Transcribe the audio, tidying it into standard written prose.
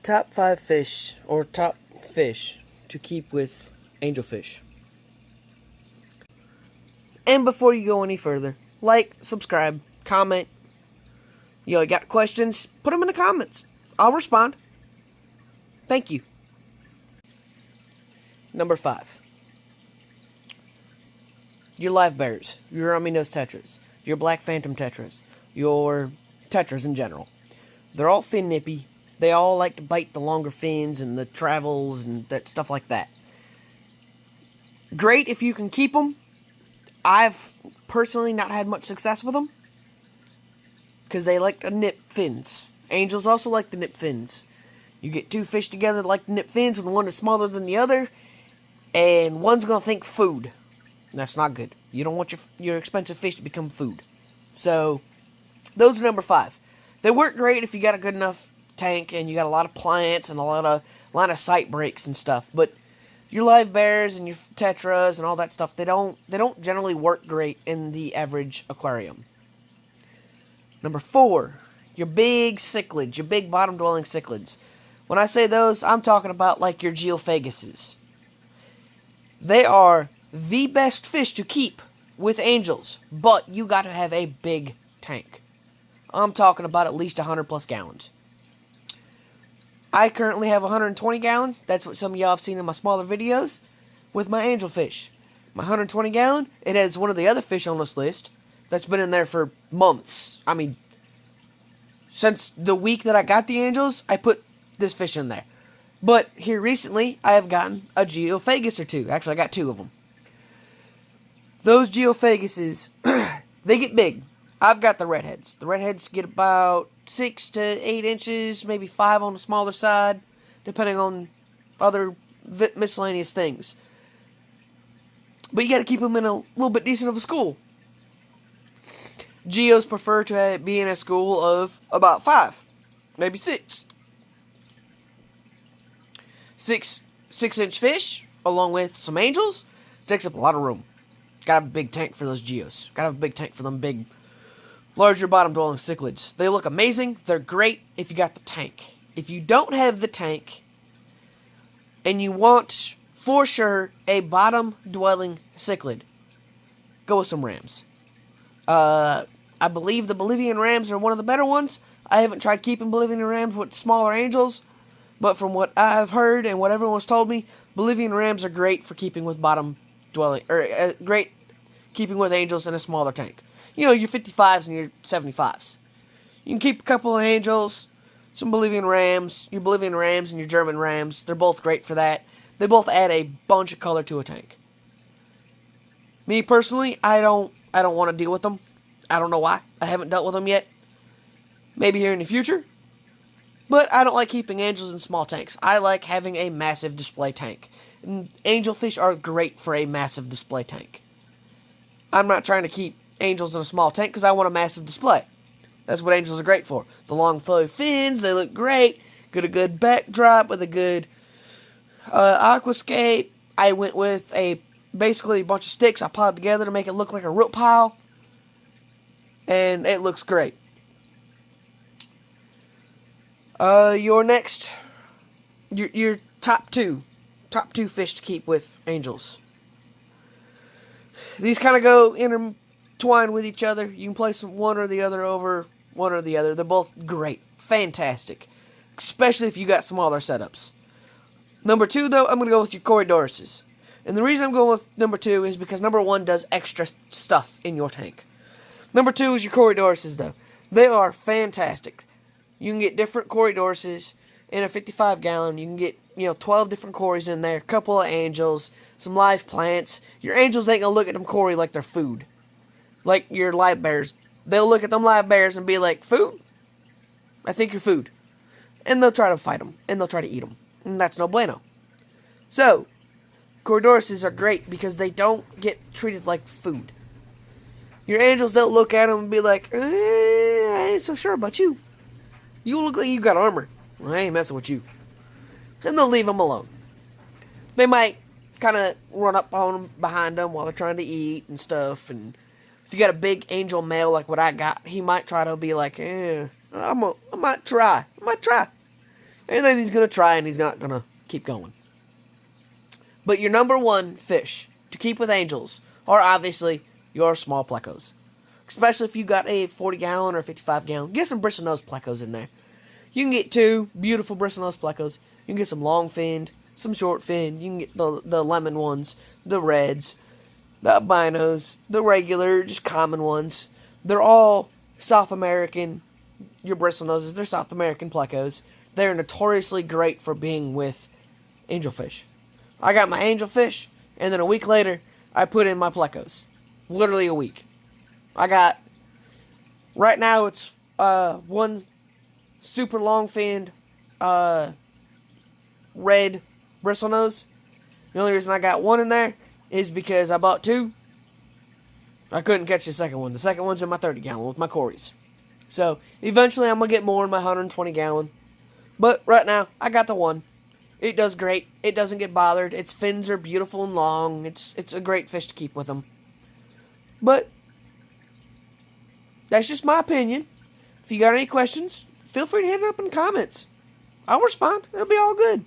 Top 5 fish, or top fish, to keep with angelfish. And before you go any further, like, subscribe, comment. You got questions? Put them in the comments. I'll respond. Thank you. Number 5. Your live bears, your rummy nose tetras, your black phantom tetras, your tetras in general. They're all fin nippy. They all like to bite the longer fins and the travels and that stuff like that. Great if you can keep them. I've personally not had much success with them because they like to nip fins. Angels also like to nip fins. You get two fish together that like to nip fins, and one is smaller than the other, and one's going to think food. That's not good. You don't want your expensive fish to become food. So, those are number 5. They work great if you got a good enough tank and you got a lot of plants and a lot of sight breaks and stuff. But your live bears and your tetras and all that stuff, they don't generally work great in the average aquarium. Number 4, your big cichlids, your big bottom-dwelling cichlids. When I say those, I'm talking about like your geophaguses. They are the best fish to keep with angels, but you got to have a big tank. I'm talking about at least 100 plus gallons. I currently have 120 gallon. That's what some of y'all have seen in my smaller videos with my angelfish. My 120 gallon, it has one of the other fish on this list that's been in there for months. I mean, since the week that I got the angels, I put this fish in there. But here recently, I have gotten a geophagus or two. Actually, I got 2 of them. Those geophaguses, they get big. I've got the redheads. The redheads get about 6 to 8 inches, maybe 5 on the smaller side, depending on other miscellaneous things. But you got to keep them in a little bit decent of a school. Geos prefer to be in a school of about 5, maybe 6. 6-inch fish, along with some angels, takes up a lot of room. Gotta have a big tank for those geos. Gotta have a big tank for them big, larger bottom-dwelling cichlids. They look amazing. They're great if you got the tank. If you don't have the tank, and you want, for sure, a bottom-dwelling cichlid, go with some rams. I believe the Bolivian rams are one of the better ones. I haven't tried keeping Bolivian rams with smaller angels, but from what I've heard and what everyone's told me, Bolivian rams are great for keeping with bottom-dwelling, or great keeping with angels in a smaller tank. You know, your 55s and your 75s. You can keep a couple of angels, some Bolivian rams, your Bolivian rams and your German rams. They're both great for that. They both add a bunch of color to a tank. Me personally, I don't want to deal with them. I don't know why. I haven't dealt with them yet. Maybe here in the future. But I don't like keeping angels in small tanks. I like having a massive display tank. And angelfish are great for a massive display tank. I'm not trying to keep angels in a small tank because I want a massive display. That's what angels are great for. The long flowy fins, they look great. Get a good backdrop with a good aquascape. I went with basically a bunch of sticks I piled together to make it look like a root pile. And it looks great. Your top two fish to keep with angels. These kind of go intertwined with each other. You can place one or the other over one or the other. They're both great. Fantastic. Especially if you got smaller setups. Number 2, though, I'm going to go with your Corydoruses. And the reason I'm going with number 2 is because number 1 does extra stuff in your tank. Number 2 is your Corydoruses, though. They are fantastic. You can get different Corydoruses in a 55 gallon. You can get, 12 different cories in there, a couple of angels, some live plants. Your angels ain't gonna look at them cory like they're food. Like your live bears. They'll look at them live bears and be like, food? I think you're food. And they'll try to fight them. And they'll try to eat them. And that's no bueno. So, Corydoruses are great because they don't get treated like food. Your angels don't look at them and be like, I ain't so sure about you. You look like you got armor. Well, I ain't messing with you. And they'll leave them alone. They might kind of run up on them, behind them while they're trying to eat and stuff. And if you got a big angel male like what I got, he might try to be like, I might try. and then he's going to try and he's not going to keep going. But your number one fish to keep with angels are obviously your small plecos. Especially if you got a 40-gallon or 55-gallon. Get some bristlenose plecos in there. You can get 2 beautiful bristlenose plecos. You can get some long-finned, some short-finned. You can get the lemon ones, the reds, the albinos, the regular, just common ones. They're all South American. Your bristlenoses, they're South American plecos. They're notoriously great for being with angelfish. I got my angelfish, and then a week later, I put in my plecos. Literally a week. I got, right now it's one super long-finned red bristlenose. The only reason I got one in there is because I bought 2. I couldn't catch the second one. The second one's in my 30-gallon with my Corys. So, eventually I'm going to get more in my 120-gallon. But right now, I got the one. It does great. It doesn't get bothered. Its fins are beautiful and long. It's a great fish to keep with them. But that's just my opinion. If you got any questions, feel free to hit it up in the comments. I'll respond. It'll be all good.